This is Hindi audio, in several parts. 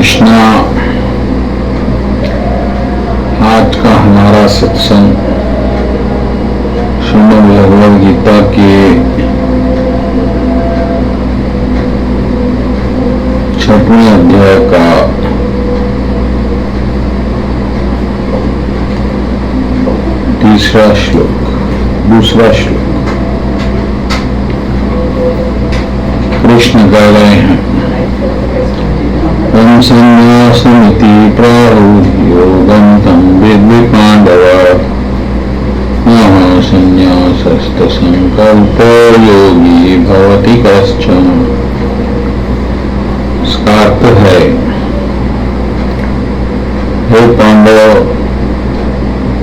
कृष्णा। आज का हमारा सत्संग श्रीमद् भगवद गीता के 6वें अध्याय का 3रा श्लोक, 2रा श्लोक। कृष्ण कह रहे हैं, तम संन्यासमिति प्राहुः योगं तं विद्धि पांडव, महासंन्यासस्त संकल्पो योगी भवति कश्चन। इसका अर्थ है, हे पांडव,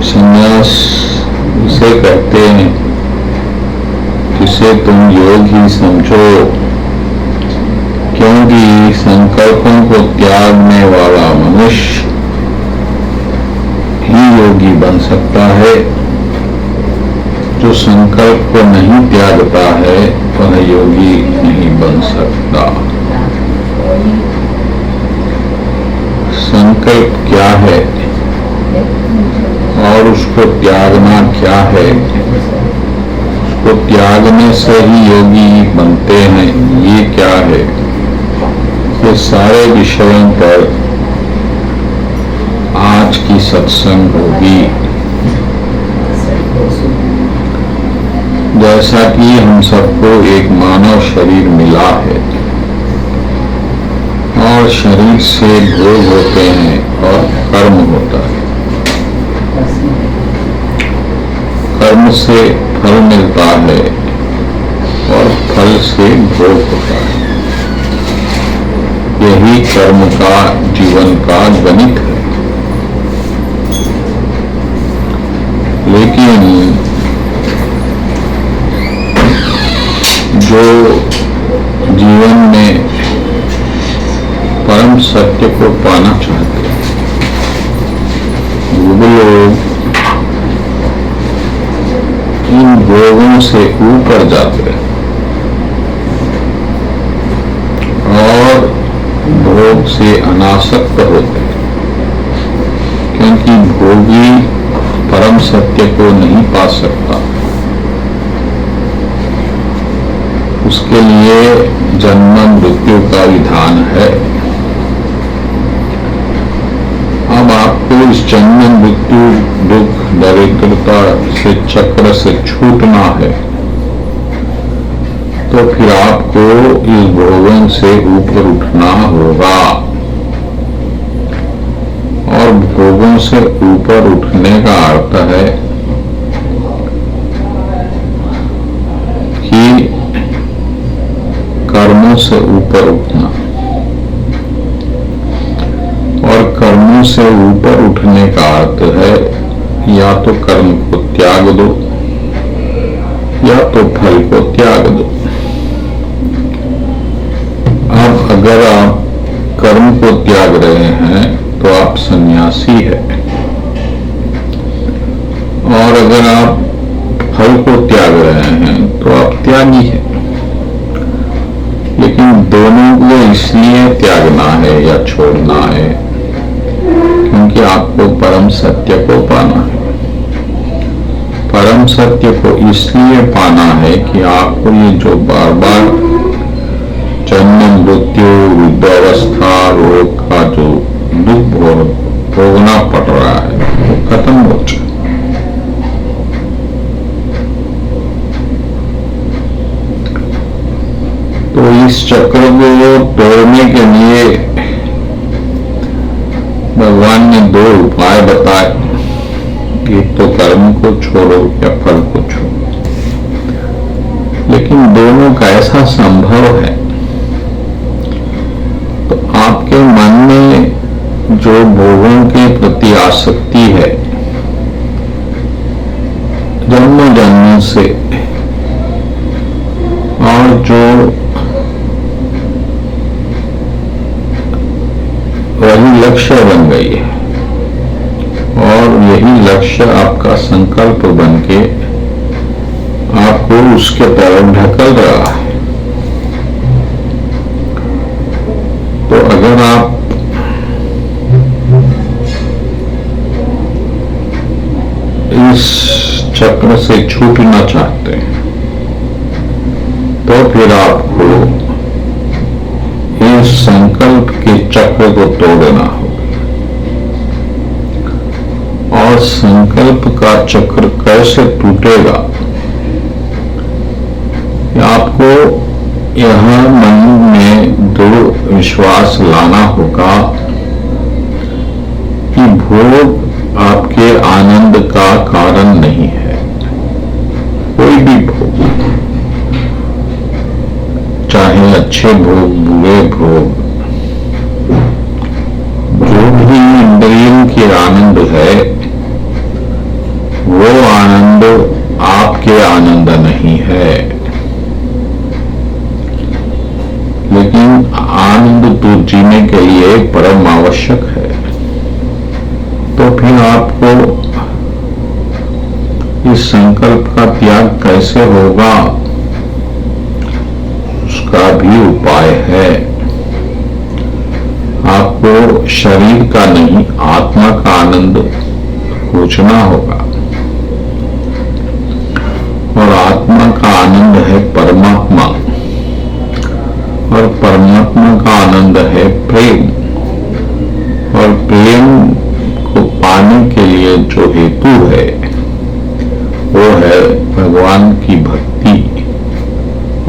संन्यास उसे कहते हैं जिसे तुम योग ही समझो, क्योंकि संकल्पों को त्यागने वाला मनुष्य ही योगी बन सकता है। जो संकल्प को नहीं त्यागता है वह योगी नहीं बन सकता। संकल्प क्या है और उसको त्यागना क्या है? उसको त्यागने से ही योगी बनते हैं, ये क्या है? ये सारे विषयों पर आज की सत्संग होगी। जैसा कि हम सबको एक मानव शरीर मिला है और शरीर से भोग होते हैं और कर्म होता है। कर्म से फल मिलता है और फल से भोग होता है। यही कर्म का जीवन का गणित है। लेकिन जो जीवन में परम सत्य को पाना चाहते हैं, वो लोग इन भोगों से ऊपर जाते हैं और भोग से अनासक्त होते हैं, क्योंकि भोगी परम सत्य को नहीं पा सकता। उसके लिए जन्म मृत्यु का विधान है। अब आपको इस जन्म मृत्यु दुख दरिद्रता से चक्र से छूटना है, तो फिर आपको इस भोगों से ऊपर उठना होगा। और भोगों से ऊपर उठने का अर्थ है कि कर्मों से ऊपर उठना, और कर्मों से ऊपर उठने का अर्थ है या तो कर्म को त्याग दो या तो फल को त्याग दो। अब अगर आप कर्म को त्याग रहे हैं तो आप सन्यासी हैं, और अगर आप फल को त्याग रहे हैं तो आप त्यागी हैं। लेकिन दोनों को इसलिए त्यागना है या छोड़ना है क्योंकि आपको परम सत्य को पाना है। परम सत्य को इसलिए पाना है कि आपको ये जो बार बार जन्म मृत्यु वृद्धावस्था रोग का जो दुख भोगना पड़ रहा है वो खत्म हो जाए। तो इस चक्र को तोड़ने के लिए भगवान ने 2 उपाय बताए। एक तो कर्म को छोड़ो या फल को छोड़ो। लेकिन दोनों कैसा संभव है? तो आपके मन में जो भोगों के प्रति आसक्ति है जन्म जन्म से, और जो वही लक्ष्य बन गई है, और यही लक्ष्य आपका संकल्प बन के आपको उसके तरफ ढकल रहा है। तो अगर आप इस चक्र से छूटना चाहते हैं तो फिर आपको इस संकल्प के चक्र को तोड़ना होगा। और संकल्प का चक्र कैसे टूटेगा, आपको यह मन में दृढ़ विश्वास लाना होगा कि भोग आपके आनंद का कारण नहीं है। कोई भी भोग, चाहे अच्छे भोग बुरे भोग, जो भी इंद्रियों के आनंद है वो आनंद आपके आनंद नहीं है। लेकिन आनंद तो जीने के लिए परम आवश्यक है। तो फिर आपको इस संकल्प का त्याग कैसे होगा, उसका भी उपाय है। आपको शरीर का नहीं, आत्मा का आनंद खोजना होगा। और आत्मा का आनंद है परमात्मा, और परमात्मा का आनंद है प्रेम। और प्रेम को पाने के लिए जो हेतु है वो है भगवान की भक्ति।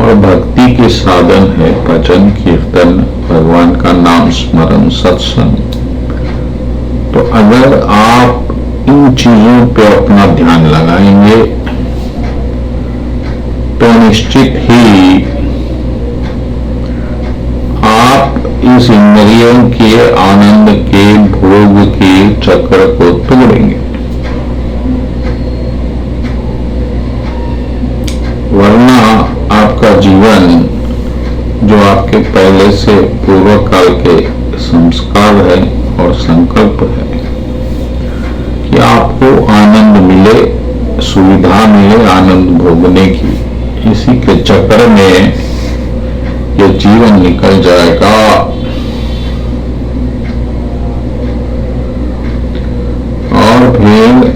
और भक्ति के साधन है भजन कीर्तन, भगवान का नाम स्मरण, सत्संग। तो अगर आप इन चीजों पे अपना ध्यान लगाएंगे तो निश्चित ही आप इस इंद्रियों के आनंद के भोग के चक्र को तोड़ेंगे। वरना आपका जीवन, जो आपके पहले से पूर्व काल के संस्कार है और संकल्प है कि आपको आनंद मिले, सुविधा मिले आनंद भोगने की, इसी के चक्कर में ये जीवन निकल जाएगा। और फिर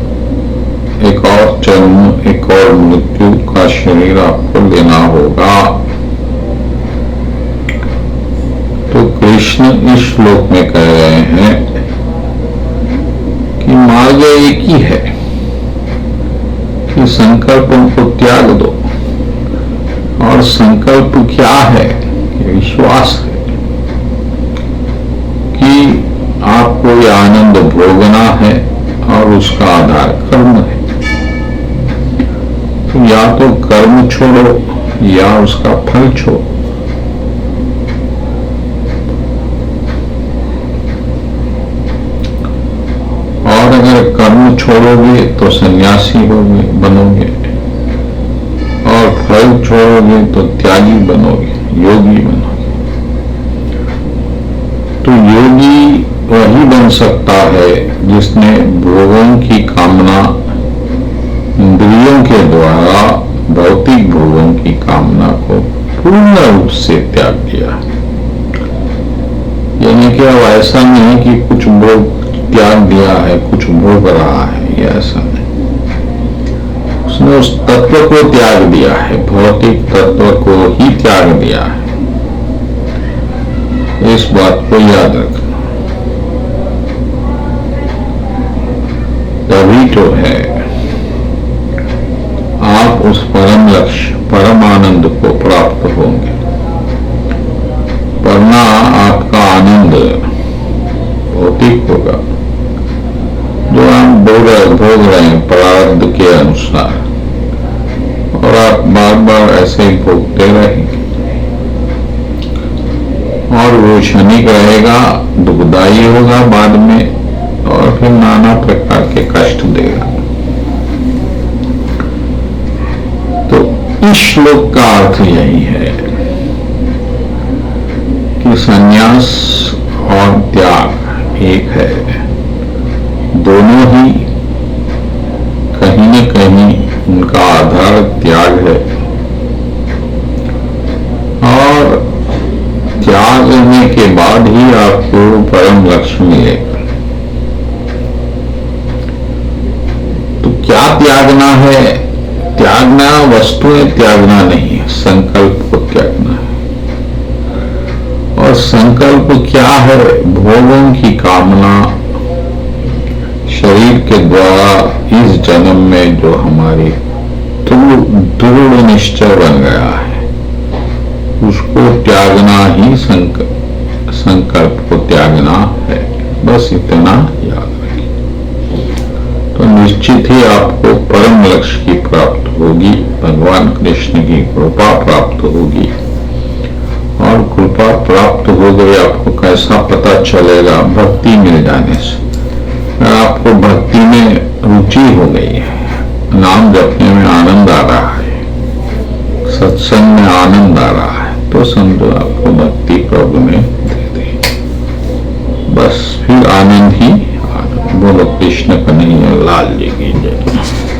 एक और जन्म, एक और मृत्यु का शरीर आपको लेना होगा। तो कृष्ण इस श्लोक में कह रहे हैं कि मार्ग एक ही है कि संकल्पों को त्याग दो। और संकल्प क्या है? विश्वास है कि आपको यह आनंद भोगना है और उसका आधार कर्म है। तो या तो कर्म छोड़ो या उसका फल छोड़ो। और अगर कर्म छोड़ोगे तो सन्यासी बनोगे, और फल छोड़ोगे तो त्यागी बनोगे, योगी बनोगे। तो योगी वही बन सकता है जिसने भोगों की कामना, इंद्रियों के द्वारा भौतिक भोगों की कामना को पूर्ण रूप से त्याग दिया। यानी कि अब ऐसा नहीं कि कुछ भोग त्याग दिया है, कुछ भोग रहा है, यह ऐसा नहीं। उसने उस तत्व को त्याग दिया है, भौतिक तत्व को ही त्याग दिया है। इस बात को याद रखना। तभी तो है आप उस परम लक्ष्य, परम आनंद को प्राप्त होंगे। वरना आपका आनंद भौतिक होगा, जो आप भोग रहे हैं प्रारब्ध के अनुसार, और आप बार बार ऐसे ही भोगते रहेंगे। और वो क्षणिक रहेगा, दुखदायी होगा बाद में, और फिर नाना प्रकार के कष्ट देगा। तो इस श्लोक का अर्थ यही है कि संन्यास और त्याग एक है। दोनों ही कहीं न कहीं उनका आधार त्याग है। और त्याग करने के बाद ही आपको परम लक्ष्य मिलेगा। तो क्या त्यागना है, त्यागना वस्तुएं त्यागना नहीं है, संकल्प को त्यागना है। और संकल्प क्या है? भोगों की कामना शरीर के द्वारा इस जन्म में जो हमारी दृढ़ निश्चय बन गया है, उसको त्यागना ही संकल्प को त्यागना है। बस इतना याद रखिए, तो निश्चित ही आपको परम लक्ष्य की प्राप्त होगी, भगवान कृष्ण की कृपा प्राप्त होगी। और कृपा प्राप्त हो गई, आपको कैसा पता चलेगा? भक्ति मिल जाने से। आपको भक्ति में रुचि हो गई है, नाम जपने में आनंद आ रहा है, सत्संग में आनंद आ रहा है, तो समझो आपको भक्ति प्रभु ने दे दी। बस फिर आनंद ही आनंद। बोलो कृष्ण कन्हैया लाल जी की जय।